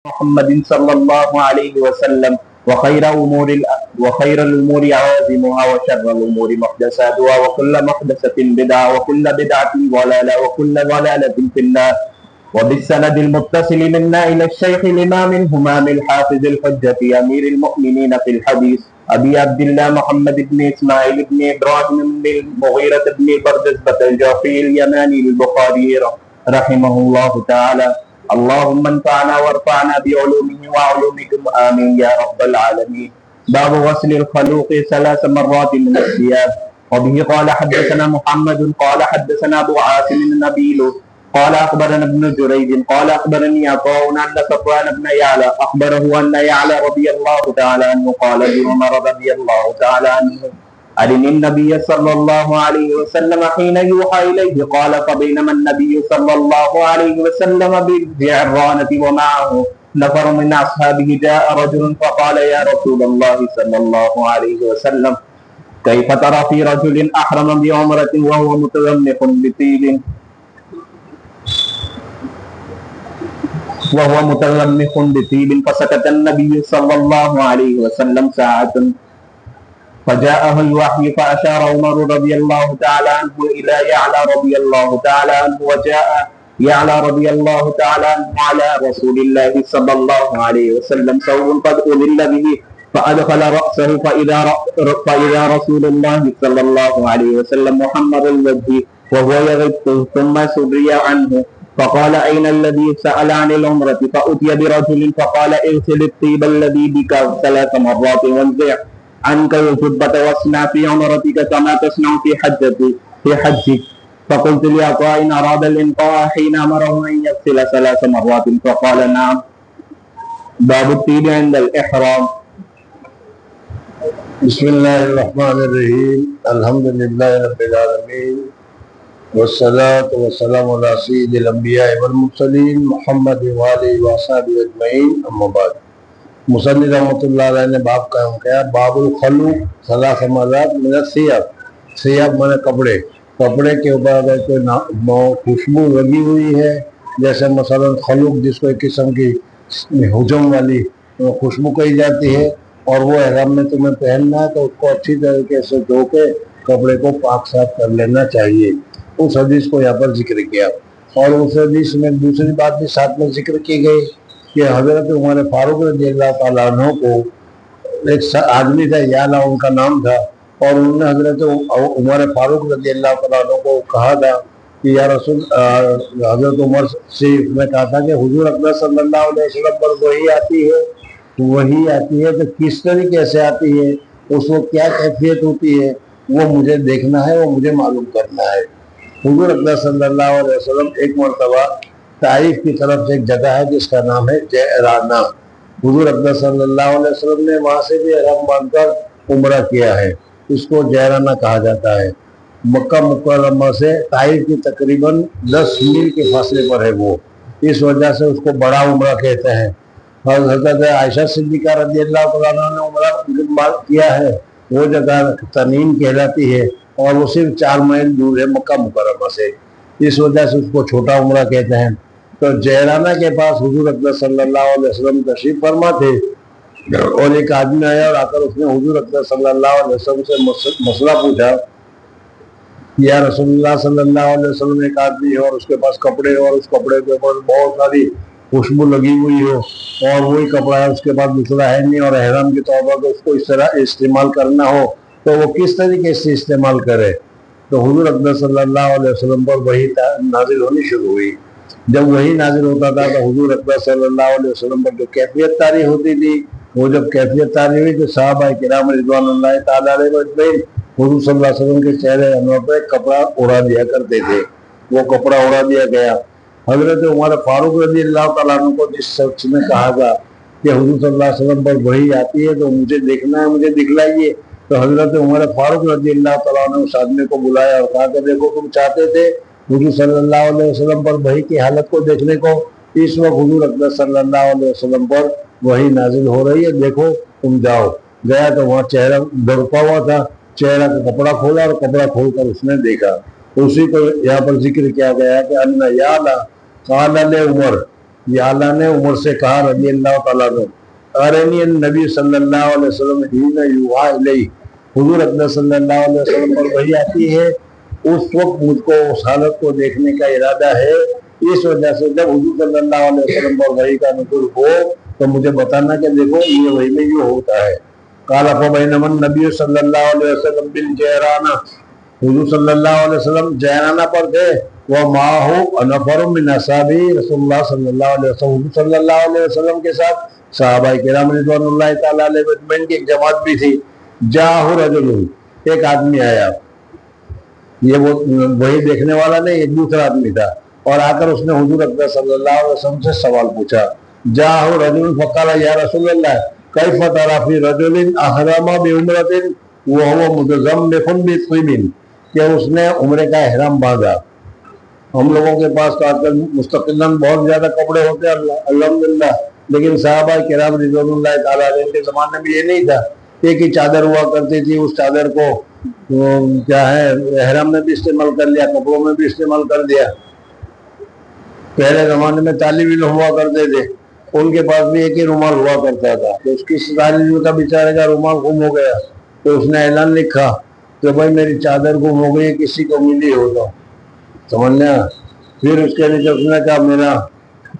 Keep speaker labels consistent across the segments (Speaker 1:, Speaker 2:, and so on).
Speaker 1: محمد صلى الله عليه وسلم وخير الأمور عوازمها وشر الأمور محدثاتها وكل محدثة بدعة وكل بدعة ضلالة وكل ضلالة في النار. وبالسند المتصل منا إلى الشيخ الإمام الهمام الحافظ الحجة أمير المؤمنين في الحديث أبي عبد الله محمد بن إسماعيل بن إبراهيم بن المغيرة بن بردزبة الجعفي اليماني البخاري رحمه الله تعالى. اللهم انفعنا وارفعنا بعلومه وعلومكم آمين يا رب العالمين. باب غسل الخلوق 3 مرات من الثياب. وبه قال حدثنا محمد قال حدثنا أبو عاصم النبيل قال أخبرنا ابن جريج قال أخبرني عطاء أن صفوان بن يعلى أخبره أن يعلى رضي الله تعالى عنه قال لعمر رضي الله تعالى عنه أرني النبي صلى الله عليه وسلم حين يوحى إليه قال فبينما النبي صلى الله عليه وسلم بالجعرانة ومعه نفر من أصحابه جاء رجل فقال يا رسول الله صلى الله عليه وسلم كيف ترى في رجل أحرم بعمرة وهو متذمق بطيب فسكت النبي صلى الله عليه وسلم ساعة فجاءه الوحي فأشار عمر رضي الله تعالى عنه إلى يعلى رضي الله تعالى عنه وجاء يعلى رضي الله تعالى عنه على رسول الله صلى الله عليه وسلم ثوب قد أذل به فأدخل رأسه فإذا رسول الله صلى الله عليه وسلم محمر الوجه وهو يغط ثم سري عنه فقال أين الذي سأل عن العمرة فأتي برجل فقال اغسل الطيب الذي بك 3 مرات وانزع عنك الجبة واصنع في عمرتك كما تصنع في حجك. فقلت لعطاء إن أراد الإنقاء حين أمره أن يغسل 3 مرات فقال نعم. باب الطيب عند الإحرام.
Speaker 2: بسم الله الرحمن الرحيم الحمد لله رب العالمين والصلاة والسلام على سيد الأنبياء والمرسلين محمد وآلہ وصحبہ اجمعین اما بعد. مصنف رحمۃ اللہ علیہ نے باب قائم کیا باب الخلوق 3 مرات من الثياب. ثياب مانے کپڑے کے اوپر اگر کوئی خوشبو لگی ہوئی ہے جیسے مثلا خلوق جس کو ایک قسم کی حجم والی خوشبو کہی جاتی ہے اور وہ احرام میں تمہیں پہننا ہے تو اس کو اچھی طریقے سے دھو کے کپڑے کو پاک صاف کر لینا چاہیے. اس حدیث کو یہاں پر ذکر کیا اور اس حدیث میں دوسری بات بھی ساتھ میں ذکر کی گئی کہ حضرت عمر فاروق رضی اللہ تعالیٰ عنہ کو ایک آدمی تھا یعلا ان کا نام تھا اور انہوں نے حضرت عمر فاروق رضی اللہ تعالیٰ عنہ کو کہا تھا کہ یا رسول حضرت عمر سے میں کہا تھا کہ حضور اکرم صلی اللہ علیہ وسلم پر وحی آتی ہے تو کس طریقے سے آتی ہے اس وقت کیا کیفیت ہوتی ہے وہ مجھے دیکھنا ہے وہ مجھے معلوم کرنا ہے. حضور اکرم صلی اللہ علیہ وسلم ایک مرتبہ طائف کی طرف سے ایک جگہ ہے جس کا نام ہے جعرانہ. حضور اکرم صلی اللہ علیہ وسلم نے وہاں سے بھی احرام باندھ کر عمرہ کیا ہے. اس کو جعرانہ کہا جاتا ہے. مکہ مکرمہ سے طائف کی تقریباً 10 میل کے فاصلے پر ہے وہ. اس وجہ سے اس کو بڑا عمرہ کہتے ہیں. حضرت عائشہ صدیقہ رضی اللہ عنہا نے عمرہ کیا ہے وہ جگہ تنعیم کہلاتی ہے اور وہ صرف 4 میل دور ہے مکہ مکرمہ سے. اس وجہ سے اس کو چھوٹا عمرہ کہتے ہیں. تو جعرانہ کے پاس حضور اکرم صلی اللہ علیہ وسلم تشریف فرما تھے اور ایک آدمی آیا اور آ کر اس نے حضور اکرم صلی اللہ علیہ وسلم سے مسئلہ پوچھا. یا رسول اللہ صلی اللہ علیہ وسلم ایک آدمی ہے اور اس کے پاس کپڑے اور اس کپڑے کے اوپر بہت ساری خوشبو لگی ہوئی ہو اور وہی کپڑا ہے اس کے پاس دوسرا ہے نہیں اور احرام کے طور پر اس کو اس طرح استعمال کرنا ہو تو وہ کس طریقے سے استعمال کرے. تو حضور اکرم صلی اللہ علیہ وسلم پر وحی نازل ہونی شروع ہوئی. جب وحی نازل ہوتا تھا تو حضور اکرم صلی اللہ علیہ وسلم پر جو کیفیت طاری ہوتی تھی وہ جب کیفیت طاری ہوئی تو صحابہ کرام رضوان اللہ تعالیٰ علیہ اجمعین حضور صلی اللہ علیہ وسلم کے چہرے انور پہ کپڑا اڑا دیا کرتے تھے. وہ کپڑا اڑا دیا گیا. حضرت عمر فاروق رضی اللہ تعالیٰ عنہ کو جس شخص نے کہا تھا کہ حضور صلی اللہ علیہ وسلم پر وحی آتی ہے تو مجھے دیکھنا ہے مجھے دکھلائیے تو حضرت عمر فاروق رضی اللہ تعالیٰ عنہ اس آدمی کو بلایا اور کہا کہ دیکھو تم چاہتے تھے حضور صلی اللہ علیہ وسلم پر وحی کی حالت کو دیکھنے کو اس وقت حضور اکرم صلی اللہ علیہ وسلم پر وحی نازل ہو رہی ہے دیکھو تم جاؤ. گیا تو وہاں چہرہ دھڑکا ہوا تھا. چہرہ کا کپڑا کھولا اور کپڑا کھول کر اس نے دیکھا. اسی کو یہاں پر ذکر کیا گیا کہ ان یعلا قال لعمر یعلا نے عمر سے کہا رضی اللہ تعالیٰ عنہ، ارنی النبی صلی اللہ علیہ وسلم حین یوحی الیہ، حضور اکرم صلی اللہ علیہ وسلم پر وحی آتی ہے، اس وقت مجھ کو اس حالت کو دیکھنے کا ارادہ ہے، اس وجہ سے جب حضور صلی اللہ علیہ وسلم پر وحی کا نزول ہو تو مجھے بتانا کہ دیکھو یہ وحی میں یہ ہوتا ہے۔ قال فبینما النبی صلی اللہ علیہ وسلم بالجیرانہ، حضور صلی اللہ علیہ وسلم جیرانہ پر تھے، ومعہ نفر من اصحابہ رسول اللہ صلی اللہ علیہ وسلم، حضور صلی اللہ علیہ وسلم کے ساتھ صحابہ کرام رضوان اللہ تعالیٰ علیہ اجمعین کی ایک جماعت بھی تھی۔ جاءہ رجل، ایک آدمی آیا، یہ وہ وہی دیکھنے والا نہیں، ایک دوسرا آدمی تھا، اور آ کر اس نے حضور اکرم صلی اللہ علیہ وسلم سے سوال پوچھا۔ جاءہ رجل فقال یا رسول اللہ کیف تری فی رجل احرم بعمرۃ وهو متزمخ بطیب، کہ اس نے عمرے کا احرام باندھا۔ ہم لوگوں کے پاس تو آج کل مستقلاً بہت زیادہ کپڑے ہوتے ہیں الحمدللہ، لیکن صحابہ کرام رضوان اللہ تعالیٰ علیہ کے زمانے میں یہ نہیں تھا، ایک ہی چادر ہوا کرتی تھی، اس چادر کو کیا ہے احرام میں بھی استعمال کر لیا، کپڑوں میں بھی استعمال کر دیا۔ پہلے زمانے میں طالب علم ہوا کرتے تھے، ان کے پاس بھی ایک ہی رومال ہوا کرتا تھا، تو اس کی طالب علم کا بیچارے کا رومال گم ہو گیا، تو اس نے اعلان لکھا کہ بھائی میری چادر گم ہو گئی، کسی کو ملی ہو تو سمجھ لیں۔ پھر اس کے نیچے اس نے کہا میرا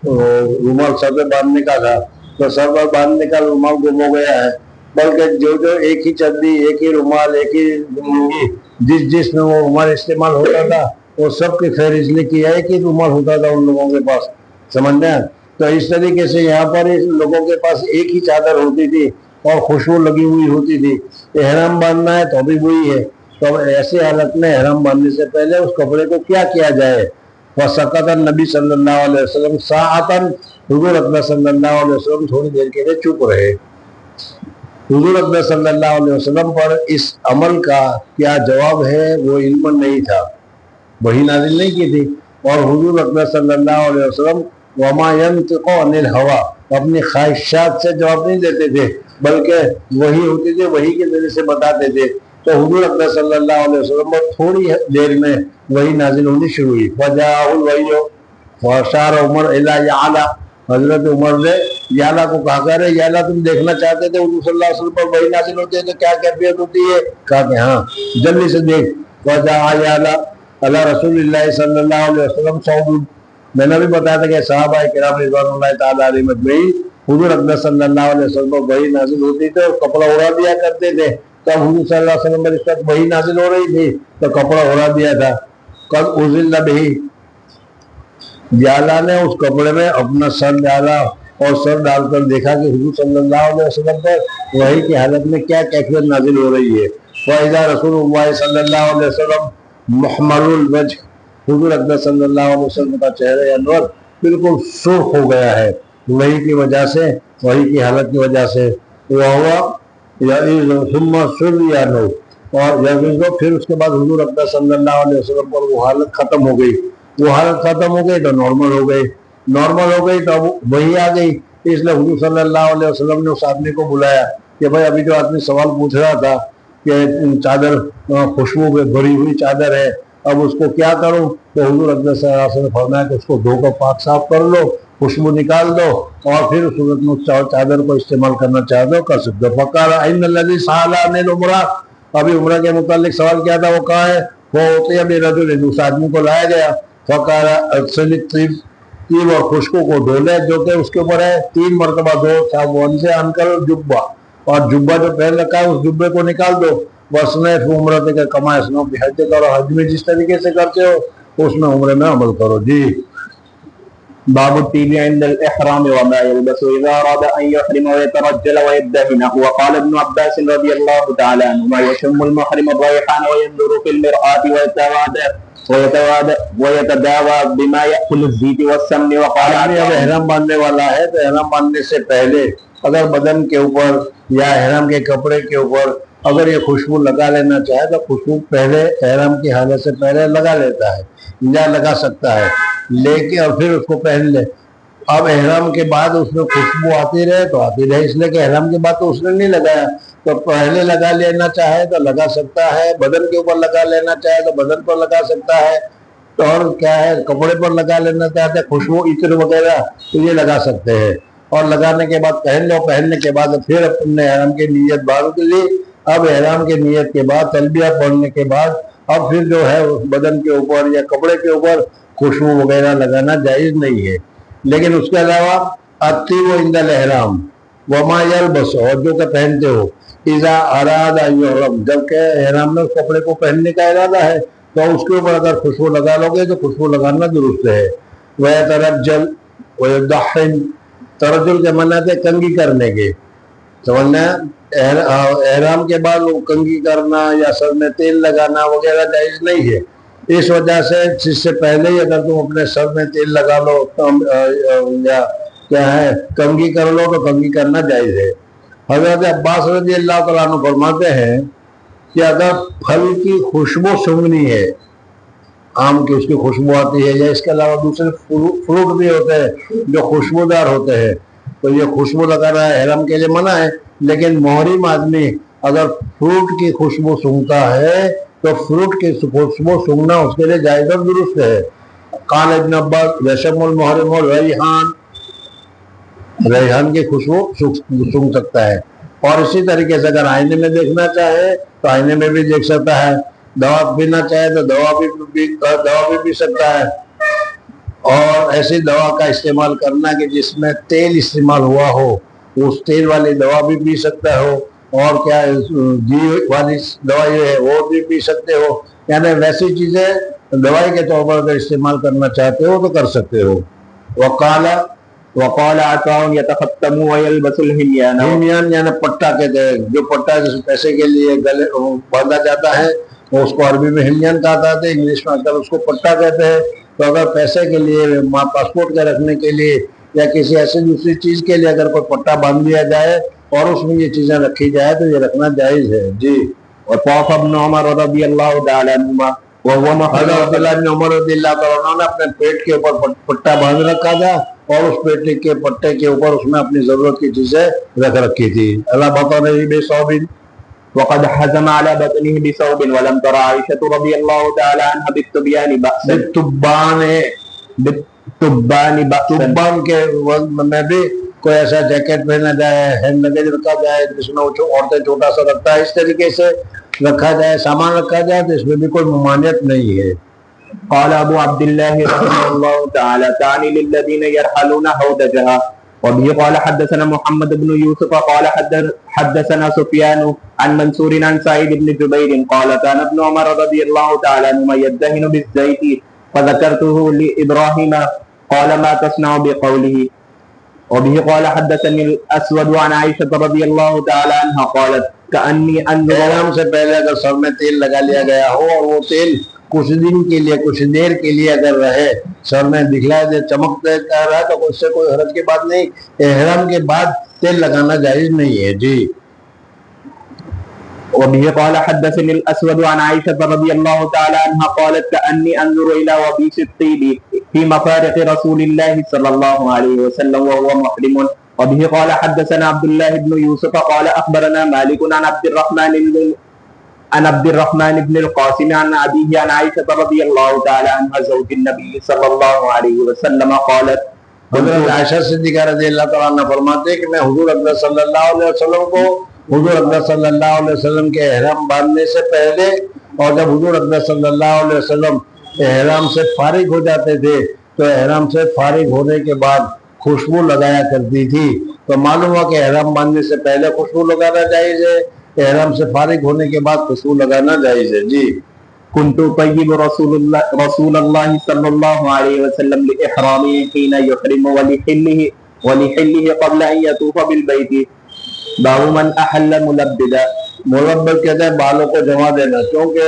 Speaker 2: رومال سر پہ باندھنے کا تھا، تو سر پر باندھنے کا رومال گم ہو گیا ہے، بلکہ جو ایک ہی چادی، ایک ہی رومال، ایک ہی لنگی، جس میں وہ رومال استعمال ہوتا تھا وہ سب کی فہرست لکھی ہے، ایک ہی رومال ہوتا تھا ان لوگوں کے پاس، سمجھ لیں۔ تو اس طریقے سے یہاں پر اس لوگوں کے پاس ایک ہی چادر ہوتی تھی اور خوشبو لگی ہوئی ہوتی تھی۔ احرام باندھنا ہے تو بھی وہی ہے، تو ایسی حالت میں احرام باندھنے سے پہلے اس کپڑے کو کیا کیا جائے؟ وسکت النبی صلی اللہ علیہ وسلم ساعتاً، حضور اکرم صلی اللہ علیہ وسلم تھوڑی دیر کے لیے چپ رہے۔ حضور اکرم صلی اللہ علیہ وسلم پر اس عمل کا کیا جواب ہے وہ علم نہیں تھا، وحی نازل نہیں کی تھی، اور حضور اکرم صلی اللہ علیہ وسلم وما ينطق عن الهوى، اپنی خواہشات سے جواب نہیں دیتے تھے، بلکہ وحی ہوتی تھی، وحی کے ذریعے سے بتاتے تھے۔ تو حضور اکرم صلی اللہ علیہ وسلم پر تھوڑی دیر میں وحی نازل ہونی شروع ہوئی۔ فجاء الوحی واشار عمر الی یعلا، حضرت عمر نے یعلا کو کہا کرے یعلا تم دیکھنا چاہتے تھے حضور صلی اللہ علیہ وسلم پر وحی نازل ہوتی ہے تو کیا کیفیت ہوتی ہے؟ کہا کہ ہاں جلدی سے دیکھ۔ فجاء یعلا علی رسول اللہ صلی اللہ علیہ وسلم صعود، میں نے بھی بتایا تھا کہ صحابہ کرام رضوان اللہ تعالیٰ علیہ مجمعین حضور اکرم صلی اللہ علیہ وسلم پر وحی نازل ہوتی تھی اور کپڑا اڑا دیا کرتے تھے۔ تب حضور صلی اللہ علیہ وسلم پر اس وقت وحی نازل ہو رہی تھی تو کپڑا اڑا دیا تھا۔ قد اذل بہ، یعلا نے اس کپڑے میں اپنا سر ڈالا اور سر ڈال کر دیکھا کہ حضور صلی اللہ علیہ وسلم پر وحی کی حالت میں کیا کیفیت نازل ہو رہی ہے۔ فاذا رسول اللہ صلی اللہ علیہ وسلم محمر الوجہ، حضور اکرم صلی اللہ علیہ وسلم کا چہرہ انور بالکل سرخ ہو گیا ہے وحی کی وجہ سے، وحی کی حالت کی وجہ سے۔ ثم سریانو، اور پھر اس کے بعد حضور اکرم صلی اللہ علیہ وسلم پر وہ حالت ختم ہو گئی، وہ حالت ختم ہو گئی تو نارمل ہو گئی، نارمل ہو گئی تو وہی آ گئی۔ اس لیے حضور صلی اللہ علیہ وسلم نے اس آدمی کو بلایا کہ بھائی ابھی جو آدمی سوال پوچھ رہا تھا کہ چادر خوشبو میں بھری ہوئی چادر ہے، اب اس کو کیا کروں؟ تو حضور اکرم صلی اللہ علیہ وسلم نے فرمایا کہ اس کو دھو کر پاک صاف کر لو، خوشبو نکال دو، اور پھر اس صورت میں چادر کو استعمال کرنا چاہتے ہو کر سکتے ہو۔ فقال ان الذی سأل عن العمرہ، ابھی عمرہ کے متعلق سوال کیا تھا وہ کہاں ہے؟ وہ ہوتی ہے رجل، اس آدمی کو لایا گیا۔ فقال اغسل الطیب، طیب اور خوشبو کو دھو لے جو کہ اس کے اوپر ہے، 3 مرتبہ دھو، صابون سے انکل جبہ، اور جبہ جو پہن رکھا ہے اس جبے کو نکال دو۔ وسنہ عمرت کا کما اسنو بھی حج کرو، حج میں جس طریقے سے کرتے ہو اس میں عمرے میں عمل کرو۔ جی
Speaker 1: باب الطيب عند الإحرام وما يلبس إذا أراد أن يحرم ويترجل ويدهن. وقال ابن عباس رضي الله تعالى عنهما يشم المحرم الريحان وينظر في المرآة ويتداوى بما يأكل الزيت والسمن. وقال
Speaker 2: اب احرام باندھنے والا ہے تو احرام باندھنے سے پہلے اگر بدن کے اوپر یا احرام کے کپڑے کے اوپر اگر یہ خوشبو لگا لینا چاہے تو خوشبو پہلے احرام کی حالت سے پہلے لگا لیتا ہے یا لگا سکتا ہے، لیکن اور پھر اس کو پہن لے۔ اب احرام کے بعد اس میں خوشبو آتی رہے تو آتی رہے، اس لیے کہ احرام کے بعد تو اس نے نہیں لگایا، تو پہلے لگا لینا چاہے تو لگا سکتا ہے، بدن کے اوپر لگا لینا چاہے تو بدن پر لگا سکتا ہے، تو اور کیا ہے کپڑے پر لگا لینا چاہتے ہیں خوشبو عطر وغیرہ تو یہ لگا سکتے ہیں، اور لگانے کے بعد پہن لو، پہننے کے بعد پھر اپنے احرام کی نیت باندھ لی۔ اب احرام کی نیت کے بعد تلبیہ پڑھنے کے بعد اب پھر جو ہے بدن کے اوپر یا کپڑے کے اوپر خوشبو وغیرہ لگانا جائز نہیں ہے۔ لیکن اس کے علاوہ الطیب عند الاحرام وما یلبس، اور جو کہ پہنتے ہو، اذا اراد ان یحرم، جب کہ احرام میں اس کپڑے کو پہننے کا ارادہ ہے تو اس کے اوپر اگر خوشبو لگا لو گے تو خوشبو لگانا درست ہے۔ وَيَتَرَجَّلْ وَيُدَحِّنْ، ترجل کے معنی ہے کنگھی کرنے کے، سمجھنا احرام کے بعد وہ کنگھی کرنا یا سر میں تیل لگانا وغیرہ جائز نہیں ہے۔ اس وجہ سے اس سے پہلے ہی اگر تم اپنے سر میں تیل لگا لو یا کیا ہے کنگھی کر لو تو کنگھی کرنا جائز ہے۔ حضرت عباس رضی اللہ تعالیٰ عنہ فرماتے ہیں کہ اگر پھل کی خوشبو سونگھنی ہے، آم کی اس کی خوشبو آتی ہے، یا اس کے علاوہ دوسرے فروٹ بھی ہوتے ہیں جو خوشبودار ہوتے ہیں، تو یہ خوشبو لگانا احرام کے لیے منع ہے۔ لیکن محرم آدمی اگر فروٹ کی خوشبو سونگھتا ہے تو فروٹ کی خوشبو سونگھنا اس کے لیے جائز اور درست ہے۔ قال ابن عباس یشم المحرم الریحان، ریحان کی خوشبو سونگھ سکتا ہے۔ اور اسی طریقے سے اگر آئینے میں دیکھنا چاہے تو آئینے میں بھی دیکھ سکتا ہے، دوا پینا چاہے تو دوا بھی پی سکتا ہے، اور ایسی دوا کا استعمال کرنا کہ جس میں تیل استعمال ہوا ہو، اس تیل والی دوا بھی پی سکتا ہو، اور کیا گھی والی دوا یہ ہے وہ بھی پی سکتے ہو، یعنی ویسی چیزیں دوائی کے طور پر اگر استعمال کرنا چاہتے ہو تو کر سکتے ہو۔
Speaker 1: وقال عطاء يتختم ويلبس الهميان،
Speaker 2: ہمیان یعنی پٹا کہتے ہیں، جو پٹا جیسے پیسے کے لیے گلے باندھا جاتا ہے اس کو عربی میں ہمیان کہا جاتا ہے، انگلش میں اگر اس کو پٹا کہتے ہیں۔ تو اگر پیسے کے لیے پاسپورٹ کے رکھنے کے لیے یا کسی ایسی دوسری چیز کے لیے اگر کوئی پٹا باندھ دیا جائے اور اس میں یہ چیزیں رکھی جائے تو یہ رکھنا جائز ہے جی۔
Speaker 1: وطاف ابن عمر رضی اللہ تعالی عنہما وهو محرم،
Speaker 2: حضرت عبداللہ بن عمر رضی اللہ تعالیٰ عنہ نے اپنے پیٹ کے اوپر پٹا باندھ رکھا تھا اور اس پیٹ کے پٹے کے اوپر اس میں اپنی ضرورت کی چیزیں رکھ رکھی تھی۔ اللہ بطنہ بثوب،
Speaker 1: وقد حزم على بطنه بثوب ولم تر عائشة رضی اللہ تعالی عنہ بالتبیان بأسا، بالتبان بأسا،
Speaker 2: تبان کے میں بھی کوئی ایسا جیکٹ پہنا جائے، ہینڈ لگیج رکھا جائے جس میں عورتیں چھوٹا سا رکھتا ہے، اس طریقے سے رکھا جائے، سامان رکھا جائے تو اس میں بھی کوئی ممانعت نہیں ہے۔
Speaker 1: قال ابو عبد الله رحمه الله تعالى تعني للذين يرحلون هودجها. وبه قال حدثنا محمد بن يوسف قال حدثنا سفيان عن منصور عن سعيد بن جبير قال كان ابن عمر رضي الله تعالى عنهما يدهن بالزيت فذكرته لإبراهيم قال ما تصنع بقوله. وبه قال حدثني الأسود عن عائشة رضي الله تعالى عنها قالت كأني أنظر،
Speaker 2: احرام سے پہلے اگر سر میں تیل لگا لیا گیا ہو اور وہ تیل کچھ دن کے لیے کچھ دیر کے لیے اگر رہے، سر میں دکھلائی دے چمک رہا ہے تو اس سے کوئی حرج کی بات نہیں، احرام کے بعد تیل لگانا جائز نہیں ہے جی۔
Speaker 1: وبه قال حدثني الأسود عن عائشة رضي الله تعالى عنها قالت كأني أنظر إلى وبيس الطيب في مفارق رسول الله صلى الله عليه وسلم وهو محرم. وبه قال حدثنا عبد الله بن يوسف قال أخبرنا مالك عن عبد الرحمن بن القاسم عن أبيه عن عائشة رضي الله تعالى عنها زوج النبي صلى الله عليه وسلم قالت،
Speaker 2: حضرت عائشہ صدیقہ رضی اللہ تعالیٰ عنہ فرماتے ہیں کہ میں حضور اکرم صلی اللہ علیہ وسلم کو، حضور اکرم صلی اللہ علیہ وسلم کے احرام باندھنے سے پہلے اور جب حضور اکرم صلی اللہ علیہ وسلم احرام سے فارغ ہو جاتے تھے تو احرام سے فارغ ہونے کے بعد خوشبو لگایا کرتی تھی۔ تو معلوم ہوا کہ احرام باندھنے سے پہلے خوشبو لگانا جائز ہے، احرام سے فارغ ہونے کے بعد خوشبو لگانا جائز ہے جی۔
Speaker 1: كنت طيب رسول الله صلى الله عليه وسلم لإحرامه حين يحرم ولحله قبل أن يطوف بالبيت. باب من أحل ملبدا،
Speaker 2: ملبد کہتے ہیں بالوں کو جما دینا، کیونکہ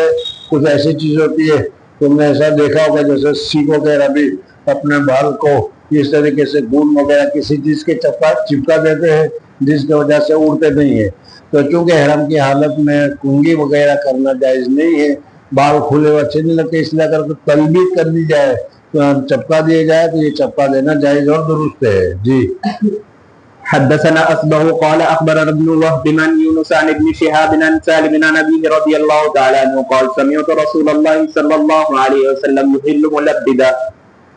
Speaker 2: کچھ ایسی چیز ہوتی ہے تم نے ایسا دیکھا ہوگا جیسے سیکھ وغیرہ بھی اپنے بال کو اس طریقے سے گون وغیرہ کسی چیز کے چپکا دیتے ہیں جس کی وجہ سے اڑتے نہیں ہیں۔ تو چونکہ احرام کی حالت میں کنگھی وغیرہ کرنا جائز نہیں ہے، بال کھلے ہوئے اچھے نہیں لگتے، اس لیے اگر تلبیت کر دی جائے تو چپکا دیا جائے تو یہ چپکا دینا جائز اور درست ہے جی۔
Speaker 1: حدثنا أصبه قال أخبرنا ابن وهب عن يونس عن ابن شهاب عن سالم عن أبيه رضي الله تعالى عنه قال سمعت رسول الله صلى الله عليه وسلم يحل ملبدا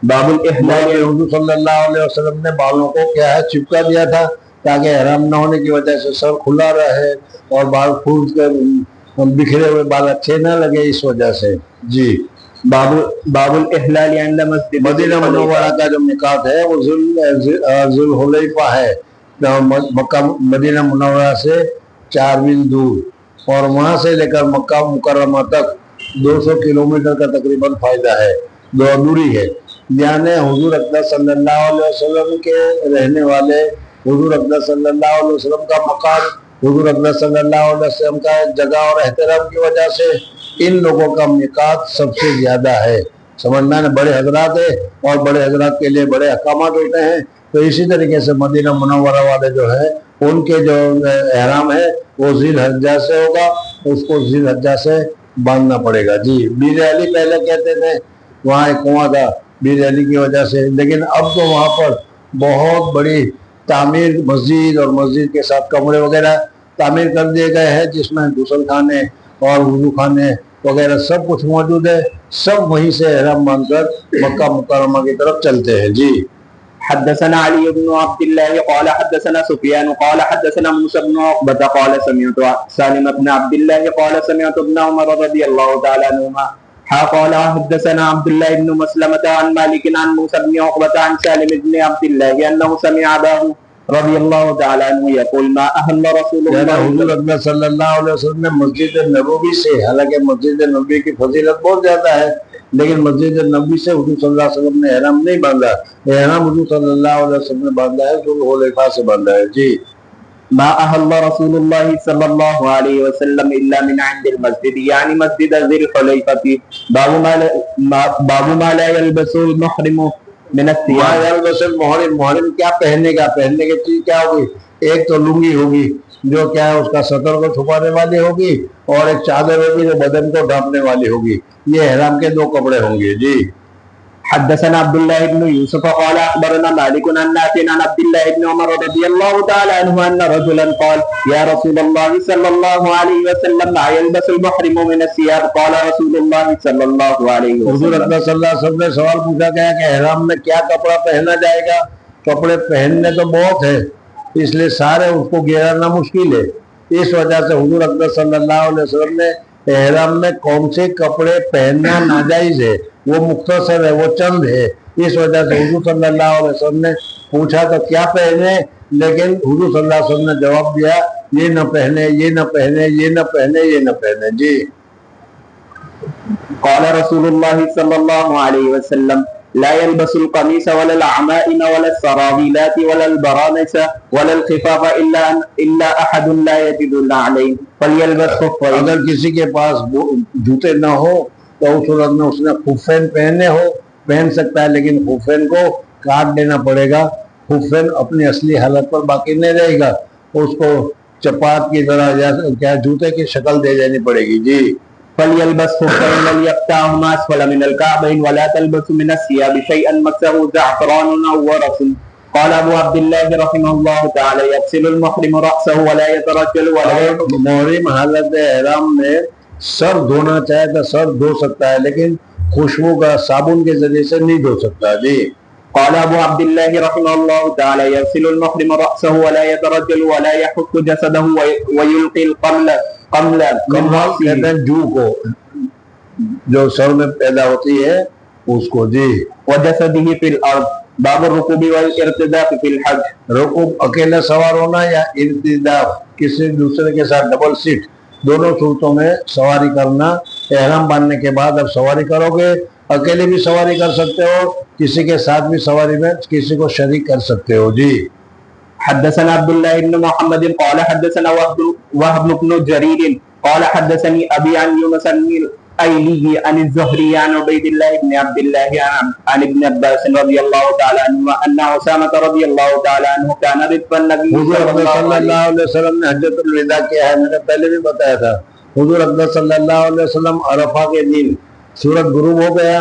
Speaker 1: باب الإحلال.
Speaker 2: حضور صلی اللہ علیہ وسلم نے بالوں کو کیا ہے چپکا دیا تھا تاکہ احرام نہ ہونے کی وجہ سے سر کھلا رہے اور بال پھول کر بکھرے ہوئے بال اچھے نہ لگے اس وجہ سے. جی
Speaker 1: باب الإحلال عند مسجد
Speaker 2: مدینہ منورہ کا جو میقات ہے وہ ذوالحلیفہ ہے، مکہ مدینہ منورہ سے 4 میل دور، اور وہاں سے لے کر مکہ مکرمہ تک 200 کلومیٹر کا تقریباً فائدہ ہے، دوری ہے. یعنی حضور اقدس صلی اللہ علیہ وسلم کے رہنے والے، حضور اقدس صلی اللہ علیہ وسلم کا مقام، حضور اقدس صلی اللہ علیہ وسلم کا جگہ اور احترام کی وجہ سے ان لوگوں کا میقات سب سے زیادہ ہے. سمجھنا ہے بڑے حضرات ہے اور بڑے حضرات کے لیے بڑے احکامات ہوتے ہیں. تو اسی طریقے سے مدینہ منورہ والے جو ہے ان کے جو احرام ہے وہ ذی الحجہ سے ہوگا، اس کو ذی الحجہ سے باندھنا پڑے گا. جی بیر علی پہلے کہتے تھے، وہاں ایک کنواں تھا بیر علی کی وجہ سے، لیکن اب تو وہاں پر بہت بڑی تعمیر مسجد اور مسجد کے ساتھ کمرے وغیرہ تعمیر کر دیے گئے ہیں جس میں غسل خانے اور وضو خانے وغیرہ سب کچھ موجود ہے. سب وہیں سے احرام باندھ کر مکہ مکرمہ کی طرف چلتے ہیں. جی
Speaker 1: حدثنا علي بن عبد الله قال حدثنا سفيان قال حدثنا موسى بن عقبة قال سمعت سالم بن عبد الله قال سمعت ابن عمر رضي الله تعالى عنهما قال حدثنا عبد الله بن مسلمة عن مالك عن موسى بن عقبة عن سالم بن عبد الله أنه سمع أباه رضی اللہ تعالیٰ عنہ یقول ما احل رسول اللہ.
Speaker 2: حضور اکبر صلی اللہ علیہ وسلم نے مسجد نبوی سے، حالانکہ مسجد نبوی کی فضیلت بہت زیادہ ہے، لیکن مسجد نبوی سے حضور صلی اللہ علیہ وسلم نے احرام نہیں باندھا. احرام حضور صلی اللہ علیہ وسلم نے باندھا ہے، ذوالحلیفہ سے باندھا ہے. جی
Speaker 1: ما احل رسول اللہ صلی اللہ علیہ وسلم الا من عند المسجد یعنی مسجد ذی الحلیفہ. باب ما لا يلبس المحرم من الثياب.
Speaker 2: محرم کیا پہننے کا، پہننے کی چیز کیا ہوگی؟ ایک تو لنگی ہوگی جو کیا ہے اس کا سطر کو چھپانے والی ہوگی، اور ایک چادر ہوگی جو بدن کو ڈھانپنے والی ہوگی. یہ احرام کے 2 کپڑے ہوں گے. جی
Speaker 1: حدثنا عبد الله بن يوسف قال اخبرنا مالك عن نافع عن عبد الله بن عمر رضي الله تعالى عنه ان رجلا قال يا رسول الله صلى الله عليه وسلم ما يلبس المحرم من الثياب قال رسول الله صلى الله عليه وسلم.
Speaker 2: حضور اکبر صلی اللہ علیہ وسلم نے سوال پوچھا گیا کہ احرام میں کیا کپڑا پہنا جائے گا؟ کپڑے پہننے تو بہت ہے، اس لیے سارے اس کو گھیرنا مشکل ہے. اس وجہ سے حضور اکبر صلی اللہ علیہ وسلم نے احرام میں کون سے کپڑے پہننا ناجائز ہے وہ مختصر ہے، وہ چند ہے. اس وجہ سے حضور صلی اللہ علیہ وسلم نے پوچھا تو کیا پہنے، لیکن حضور صلی اللہ علیہ وسلم نے جواب دیا یہ نہ پہنے، یہ نہ پہنے، یہ نہ پہنے، یہ نہ پہنے. جی
Speaker 1: قال رسول اللہ صلی اللہ علیہ وسلم لا يلبس القميص ولا العمائم ولا السراويلات ولا البرانس ولا الخفاف الا احد لا يجد النعلين فليلبس خفين.
Speaker 2: اگر کسی کے پاس جوتے نہ ہو تو اس صورت میں اس نے خفین پہنے ہو، پہن سکتا ہے، لیکن خفین کو کاٹ دینا پڑے گا. خفین اپنی اصلی حالت پر باقی نہیں رہے گا، اس کو چپات کی طرح یا کیا جوتے کی شکل دے دینی پڑے گی. جی
Speaker 1: فليلبس خفين وليقطعهما اسفل من الكعبين ولا تلبس من الثياب شيئا مسه زعفران او ورس. قال ابو عبد الله رحمه الله تعالى يغسل المحرم رأسه ولا يترجل ولا.
Speaker 2: محرم حالت احرام میں سر دھونا چاہے تو سر دھو سکتا ہے، لیکن خوشبو کا صابن کے ذریعے سے نہیں دھو سکتا. جی
Speaker 1: قال ابو عبد الله رحمه الله تعالى يغسل المحرم رأسه ولا يترجل ولا يحك جسده ويلقي القمل
Speaker 2: کہتے ہیں جو کو جو سر میں پیدا ہوتی ہے اس کو. جی
Speaker 1: وجسده في الارض. باب الركوب والارتداف في الحج.
Speaker 2: رکوب اکیلے سوار ہونا یا ارتداف کسی دوسرے کے ساتھ ڈبل سیٹ، دونوں صورتوں میں سواری کرنا. احرام باندھنے کے بعد اب سواری کرو گے، اکیلے بھی سواری کر سکتے ہو، کسی کے ساتھ بھی سواری میں کسی کو شریک کر سکتے ہو. جی
Speaker 1: حدثنا عبد الله بن محمد قال حدثنا وهب بن جرير قال حدثني ابي عن يونس الايلي عن الزهري عن عبيد الله بن عبد الله عن ابن عباس رضي الله تعالى عنه ان اسامه رضي الله تعالى عنه كان رفق النبي
Speaker 2: صلی اللہ علیہ وسلم نے حجۃ الوداع کیا ہے. میں نے پہلے بھی بتایا تھا، حضور اکبر صلی اللہ علیہ وسلم عرفہ کے دن سورج غروب ہو گیا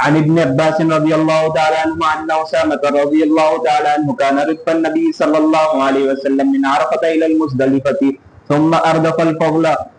Speaker 1: عن ابن عباس رضي الله تعالى عنهما أن أسامة رضي الله تعالى عنه كان رفق النبي صلى الله عليه وسلم من عرفة إلى المزدلفة ثم أردف الفضل